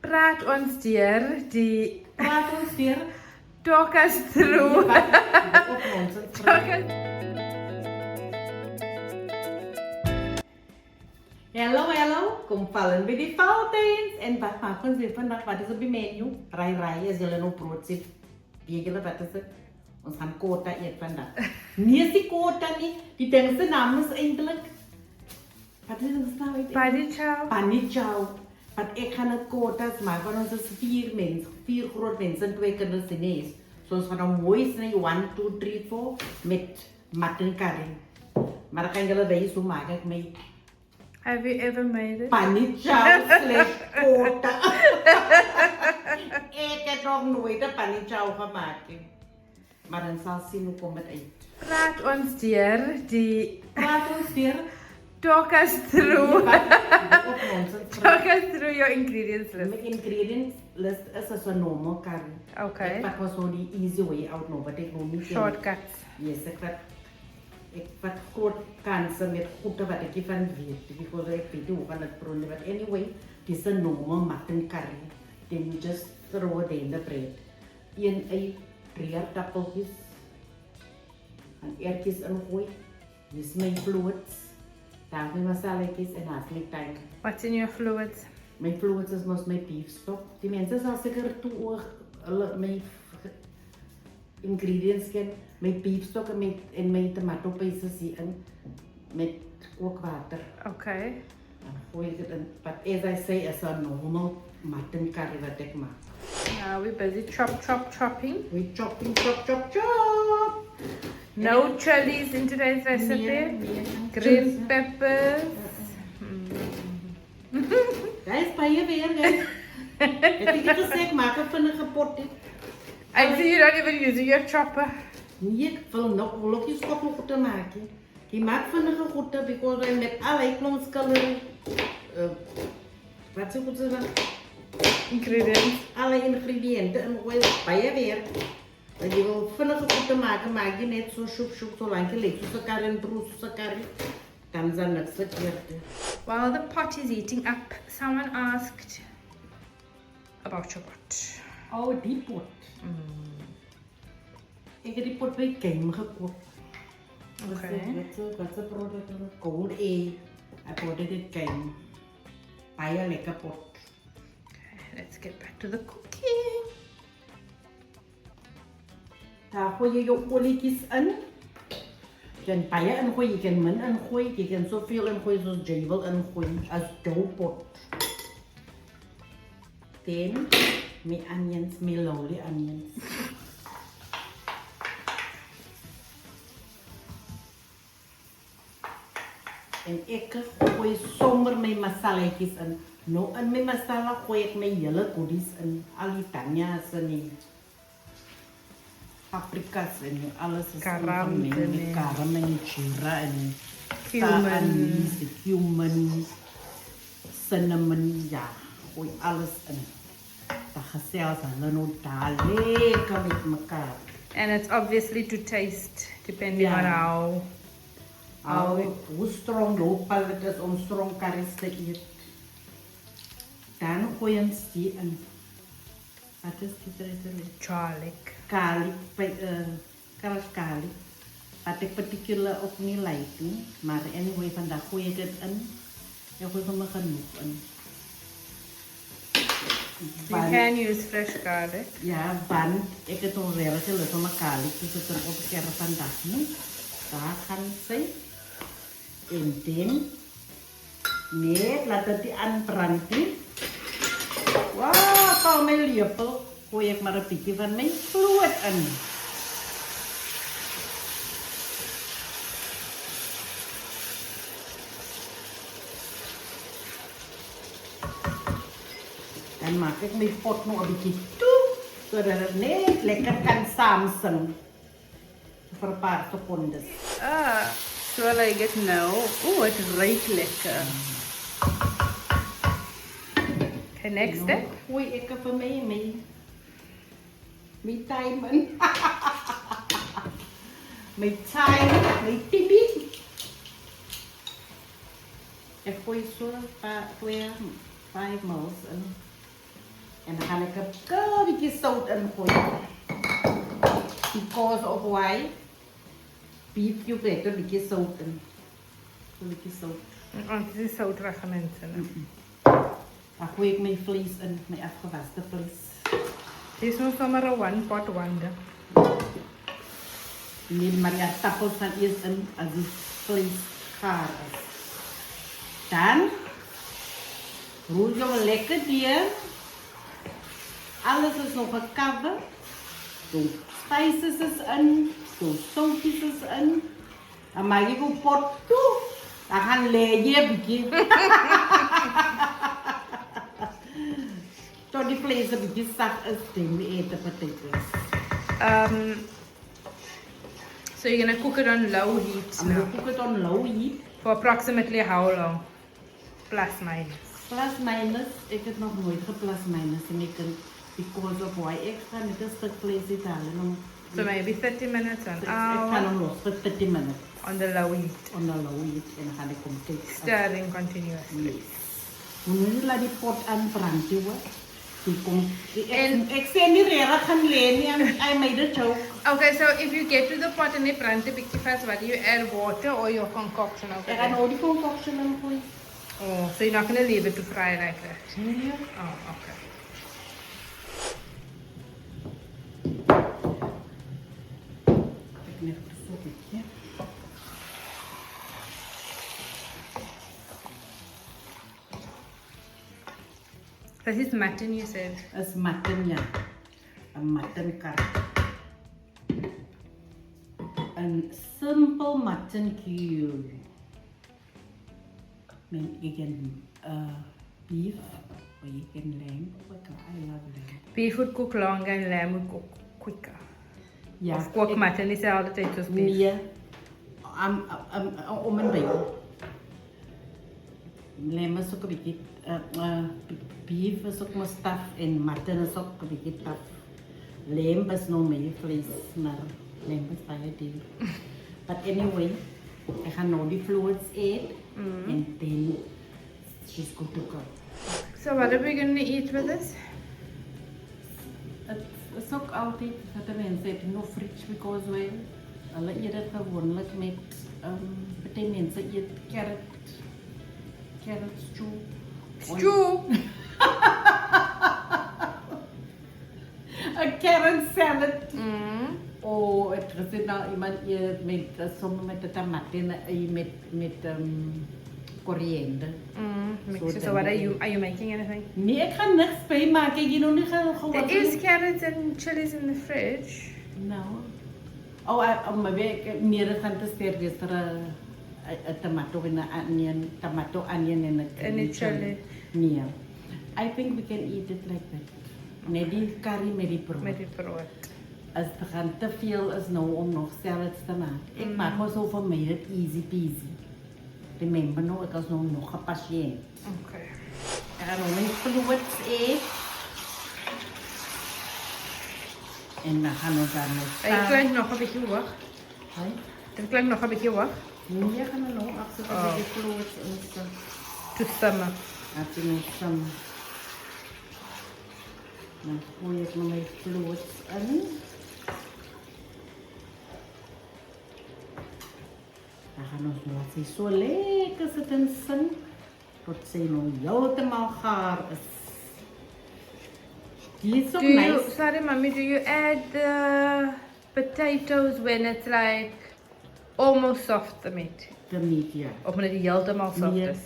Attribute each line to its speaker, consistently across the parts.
Speaker 1: Praat ons deur die
Speaker 2: Praat ons weer.
Speaker 1: talk us through.
Speaker 2: Op nonsens.
Speaker 1: Talk us
Speaker 2: Hallo. Kom vallen by die Valentijns. En wat maak ons weer vandag? Wat is op die menu? Rai, as julle nou brood sit. Weet julle wat is het? Ons gaan kota eet vandag. Nie is die kota nie. Die ding se naam is eintlik. Wat is ons naam?
Speaker 1: Padichau.
Speaker 2: Panichau. Want ek gaan het kotas maak, want ons is 4 groot mense en 2 kinders Chinees. So ons gaan nou mooi sny 1, 2, 3, 4 met mutton curry. Maar ek kan julle wys hoe maak ek my
Speaker 1: Have you ever made it?
Speaker 2: panichau/kota. Ek het nog nooit 'n panichau gemaak nie. Maar dan sal sien hoe kom dit uit.
Speaker 1: Praat ons deur die
Speaker 2: Praat ons weer.
Speaker 1: talk us through.
Speaker 2: Op nonsens.
Speaker 1: Talk us through your ingredients list.
Speaker 2: My ingredients list is as a normal curry.
Speaker 1: Okay.
Speaker 2: Ek was so die easy way out nou, but ek wil nie
Speaker 1: Shortcuts.
Speaker 2: Yes, ek wat groot kanse met goede wat ek van weet. Because ek weet hoe van het bronne. But anyway, this is a normal mutton curry. Then you just throw it in the bread. 1 ei, 3 aardappeltjies. En ertjies ingooi. Dis my fluids. Daar my masalaatjies en as my tang.
Speaker 1: What's in your fluids?
Speaker 2: My fluids is mos my beef stock. Die mense sal seker toe oor hulle my ingredients ken. My beef stock en my tomato paste in met kookwater.
Speaker 1: Okay.
Speaker 2: Dan gooi ek dit in. But as I say, is a normal mutton curry wat ek maak.
Speaker 1: Now we're busy chopping.
Speaker 2: We chopping.
Speaker 1: No chilies in today's recipe.
Speaker 2: Nee.
Speaker 1: Green peppers.
Speaker 2: Guys, baie weer, guys. Ek het gesê ek maak 'n vinnige pot.
Speaker 1: I see you're not even using your chopper.
Speaker 2: Nee, ek wil nog blokkies kop nog te maak. Die maak vinnige goede because I met allerlei klomskalery. Wat sê goed se dan?
Speaker 1: Ingredients.
Speaker 2: Alle ingrediënten en gooi baie weer. Want jy wil vinnige goede maak jy net so soep so lank jy lê so curry en brood so curry. Dan is niks verkeerd.
Speaker 1: While the pot is heating up, someone asked about your pot.
Speaker 2: Oh, die pot. Ek het die pot by Game gekoop.
Speaker 1: Okay.
Speaker 2: Wat 'n produk is dit? Gold A. Ek het dit Game. Baie lekker pot.
Speaker 1: Okay, let's get back to the cooking.
Speaker 2: Daar gooi jy jou olietjies in. Jy kan baie ingooi, jy kan min ingooi, jy kan soveel ingooi soos jy wil ingooi as jou pot. Then, my onions, my lovely onions. En ek gooi sommer my masalaatjies in. Nou in my masala gooi ek my hele goodies in. Al die tanja's en die paprikas en alles is
Speaker 1: Garam en
Speaker 2: garam en jeera en
Speaker 1: cumin.
Speaker 2: cumin, cinnamon, ja, gooi alles in. Dan gesels hulle nou daar lekker met mekaar.
Speaker 1: And it's obviously to taste, depending
Speaker 2: Yeah.
Speaker 1: on how
Speaker 2: Hoe strong loopal het is om strong curry's te eet. Dan gooi ons die in. Wat is die rede?
Speaker 1: garlic.
Speaker 2: Garlic, garlic. Wat ek particular ook nie like nie. Maar anyway, vandag gooi ek dit in. Ek gooi sommer genoeg in.
Speaker 1: You can use fresh garlic.
Speaker 2: Ja, want ek het al werk gelus om 'n garlic te sit op die kerk vandag nie. Daar gaan sy. En dan net laat dit aanbrand nie. Wow, val my lepel. Gooi ek maar 'n bietjie van my vloot in. Dan maak ek my pot nog 'n bietjie toe sodat dit net lekker kan saamsing. Vir 'n paar sekondes.
Speaker 1: So like it now. Oh, it ruikt lekker. Okay, next step.
Speaker 2: Gooi ek vir my thyme in. My thyme, my tibi. Ek gooi so 5 mils in. een beetje zout in gooien. Because of why? Beef, you get een beetje zout in. Een beetje zout.
Speaker 1: Want het is zoutrige mensen.
Speaker 2: Dan gooi ik mijn vlees in, mijn afgewaste vlees.
Speaker 1: Dit is nog zomaar een one pot wonder.
Speaker 2: Neem maar je tappels van eerst in als die vlees gaar is. Dan roer je wel lekker die. Alles is nog gecoverd. Zo spices is in, zo zoutjes is in. Dan maak je een pot toe. Dan gaan leeg een beetje. Tot die vlees een beetje zacht is, dan we eten potatoes.
Speaker 1: So you're gonna cook it on low heat
Speaker 2: I'm
Speaker 1: now.
Speaker 2: gonna cook it on low heat.
Speaker 1: For approximately how long? Plus minus.
Speaker 2: Plus minus, ik heb nog nooit plus minus en because of why ik ga met een stuk vlees halen.
Speaker 1: So maybe 30 minutes, an
Speaker 2: Ik ga
Speaker 1: hour
Speaker 2: hem los voor 30 minutes
Speaker 1: on the low heat.
Speaker 2: on the low heat en dan ga ik hem kijken.
Speaker 1: Stirring continuously.
Speaker 2: Yes. Wanneer laat die pot aanbranden hoor. Die komt.
Speaker 1: En-
Speaker 2: Ik zei niet rare gaan lenen, I made a joke.
Speaker 1: Okay, so if you get to the pot and you brand the bikkie first, what do you add water or your concoction over
Speaker 2: Ik ga
Speaker 1: there?
Speaker 2: nou die concoction aan gooien.
Speaker 1: Oh, so you're not gonna leave it to fry like that?
Speaker 2: Nee.
Speaker 1: Oh, okay.
Speaker 2: Ik neem het zo beetje.
Speaker 1: That is mutton, you said.
Speaker 2: Dat is mutton, ja. Een mutton curry. Een simple mutton curry. You can beef or you can lamb. I love lamb.
Speaker 1: Beef would cook longer and lamb would cook quicker.
Speaker 2: Ja,
Speaker 1: Of cook mutton is all the time to beef.
Speaker 2: Nee, om en bij. Lamb is ook een beetje, beef is ook maar staf en mutton is ook een beetje taf. Lamb is nog meer vlees, maar lamb is baie duur. But anyway, ik ga nou die fluids eten en then she's good to go.
Speaker 1: So what are we gonna eat with this?
Speaker 2: Het is ook altijd dat de mensen eten no fridge because well, hulle eet dit gewoonlik met baie mense eet carrot stew.
Speaker 1: Stew.
Speaker 2: A carrot salad.
Speaker 1: Mm.
Speaker 2: Oh, het is nou iemand eet met soms met de tomaten en met koriander.
Speaker 1: Mix it. So what are you making anything?
Speaker 2: Nee, ik ga niks bij maken. Je nog niet gewoon.
Speaker 1: There is carrots and chilies in the fridge.
Speaker 2: Nou. Oh, maar weet meer gaan te sterk is er een tomato en een onion en
Speaker 1: een chili.
Speaker 2: Nee. I think we can eat it like that. Net die curry met die brood.
Speaker 1: Met die brood.
Speaker 2: Als het gaan te veel is nou om nog salads te maken. Ik maak gewoon zo voor mij het easy peasy. Remember nou, ik was nog een patiënt.
Speaker 1: Okay.
Speaker 2: Ik ga nog mijn fluids eten. En dan gaan we daar nog
Speaker 1: Het klinkt nog een beetje hoog. Het klinkt nog een beetje hoog.
Speaker 2: Nee, gaan we nog achter
Speaker 1: Oh.
Speaker 2: de fluids en zo.
Speaker 1: To simmer.
Speaker 2: Als je nog some... Dan gooi ik nog mijn fluids in. Dan gaan we nog laten zo lekker zitten zin. Tot zij nog helemaal gaar is. Die is ook nice.
Speaker 1: Sorry mommy, do you add the potatoes when it's like almost soft the meat?
Speaker 2: De meat, ja.
Speaker 1: Of wanneer die helemaal soft
Speaker 2: Nee,
Speaker 1: is?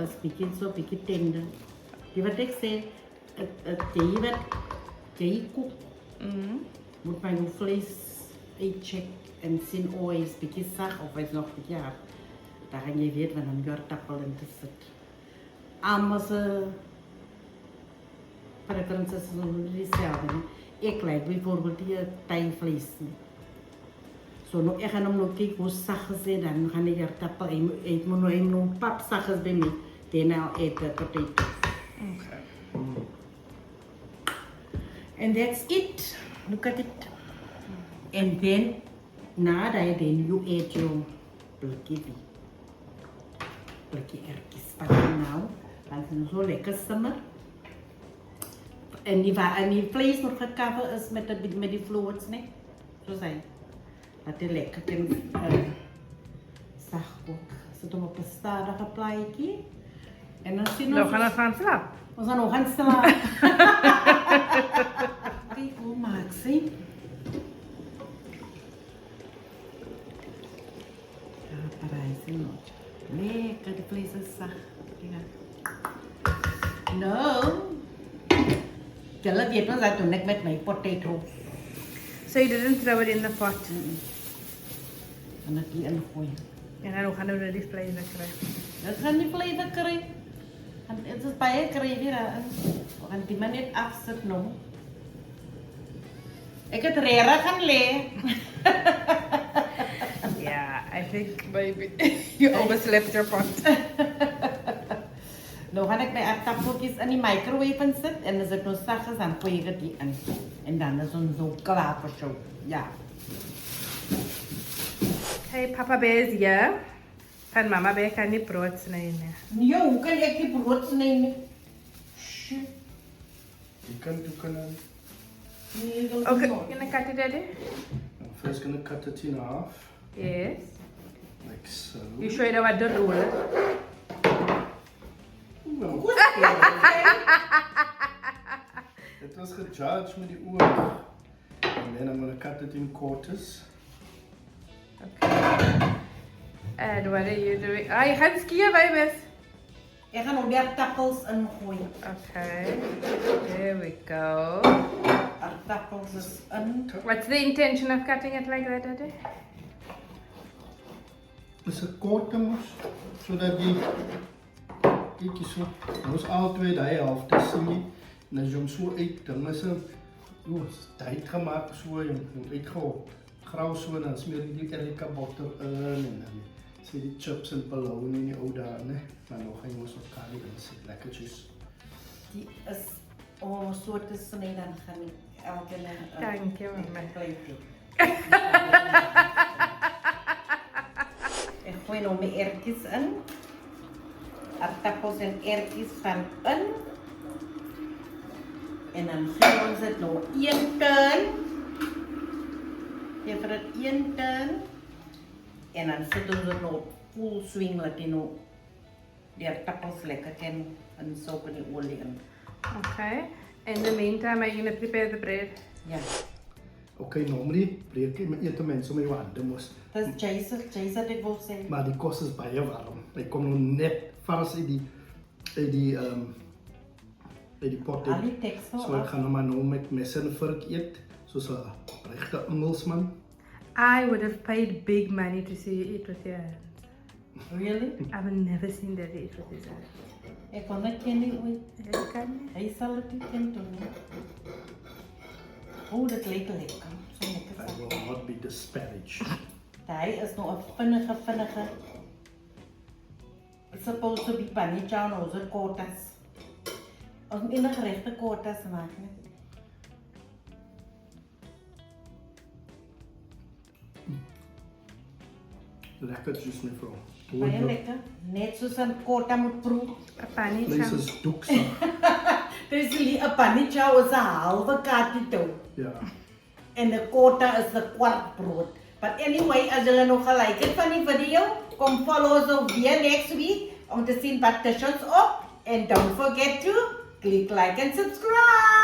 Speaker 2: is beetje zo, beetje tender. Die wat ik zei, het thee wat je kookt, moet maar je vlees uitchecken en zien, oh, hij is een beetje zacht of hij is nog een beetje hard. Dan ga je weten wanneer je tappel in te zitten. Allemaal ze preferences zijn niet hetzelfde. Ik like bijvoorbeeld die thijvlees. Zo, nou, ik ga hem nog kijken hoe zacht is hij dan. Dan ga ik er tappel. Ik moet nog een pap zacht is bij mij. Dan nou eten potatoes.
Speaker 1: Okay.
Speaker 2: And that's it. Look at it. And then, na that, then you eat your blikkie ertjes. Pak hem nou. Dan zijn ze zo lekker simmer. En die vlees nog gecover is met die floats, nee? Zo zijn. Dat is lekker. Zacht ook. Zet hem op een stadige plaatje. En dan zien we...
Speaker 1: Nou gaan we gaan slapen.
Speaker 2: We zijn nog aan het slapen. Kijk hoe maak ze. Ja, Parijs is nog. Lekker, de vlees is zacht. Nou. Julle weet ons dat doen ek met my potato.
Speaker 1: So you didn't throw it in the pot.
Speaker 2: En dit hier ingooi.
Speaker 1: En dan gaan we die vlees kry.
Speaker 2: Dit gaan die vlees kry. En dit is baie kry hier aan. En die man net afsit nou. Ek het rere gaan lê.
Speaker 1: Yeah, I think maybe you overslept your pot.
Speaker 2: Nou gaan ek my aardappeltjies in die microwave insit en as dit nou sag is dan gooi ek dit hier in. En dan is ons so klaar vir show. Ja.
Speaker 1: Hey, Papa Bear is here. Kan Mama Bear kan nie brood sny nie.
Speaker 2: Nee, hoe kan ek die brood sny nie? Shit.
Speaker 3: You can do canan.
Speaker 2: Nee, dat is
Speaker 1: Okay,
Speaker 2: not.
Speaker 1: can I cut it, Daddy?
Speaker 3: I'm first gonna cut it in half,
Speaker 1: Yes.
Speaker 3: like so.
Speaker 1: You show you what the rule is.
Speaker 3: Well,
Speaker 2: Goed.
Speaker 3: it was gejudged met die oog. And then I'm gonna cut it in quarters.
Speaker 1: Okay. And what are you doing? Ah, jy gaan skeer by mes.
Speaker 2: Ek gaan nog die aardappels ingooi.
Speaker 1: Okay. There we go.
Speaker 2: Aardappels is in.
Speaker 1: What's the intention of cutting it like that, Daddy?
Speaker 3: Dis 'n korte mos sodat die kykie so ons altyd daai helfte sien nie. En as jy hom so uit dinge se tyd gemaak so en uitgehop. Grauw so en dan smeer jy die Erica botter in en dan sê die chips en bologna in die ou daar, né? Maar nog gaan jy mos op curry insit, lekkertjies.
Speaker 2: Die is om so te sny dan gaan ek elke
Speaker 1: Dankie, mama.
Speaker 2: Ek gooi nou my ertjies in. Aardappels en ertjies gaan in. En dan gee ons dit nou 1 turn. Gee vir dit 1 turn. En dan sit ons dit nou op full swing laat jy nou die aardappels lekker kan insoak in die olie in.
Speaker 1: Okay. In the meantime, are you going to prepare the bread?
Speaker 2: Ja.
Speaker 3: Okay, normally breek jy met eet mense om jou hande mos.
Speaker 2: Dis Jason ek wil sê.
Speaker 3: Maar die kos is baie warm. Hy kom nou net vars uit die pot.
Speaker 2: Al die teksel
Speaker 3: So ek gaan hom maar nou met mes en vork eet, soos 'n regte Engelsman.
Speaker 1: I would have paid big money to see you eat with your hands.
Speaker 2: Really?
Speaker 1: I've never seen Daddy eat with his hands.
Speaker 2: Ek kon net ken nie ooit.
Speaker 1: Yes, kan nie?
Speaker 2: Hy sal dit nie ken toe nie. O, dit lyk lekker. So lekker.
Speaker 3: I will not be disparaged.
Speaker 2: Hy is nou 'n vinnige. It's supposed to be panichan of the kotas. Ons moet enige regte kotas maak, né?
Speaker 3: Lekkertjies mevrou.
Speaker 2: Baie lekker. Net soos 'n kota moet proe.
Speaker 1: A pani
Speaker 3: Mens
Speaker 1: cham.
Speaker 3: is doeksig.
Speaker 2: Dis nie 'n panichan is 'n halwe katito.
Speaker 3: Ja.
Speaker 2: En 'n kota is 'n kwart brood. But anyway, as julle nog gelike het van die video, kom follow ons ook weer next week om te sien wat tussen ons op. And don't forget to click like and subscribe.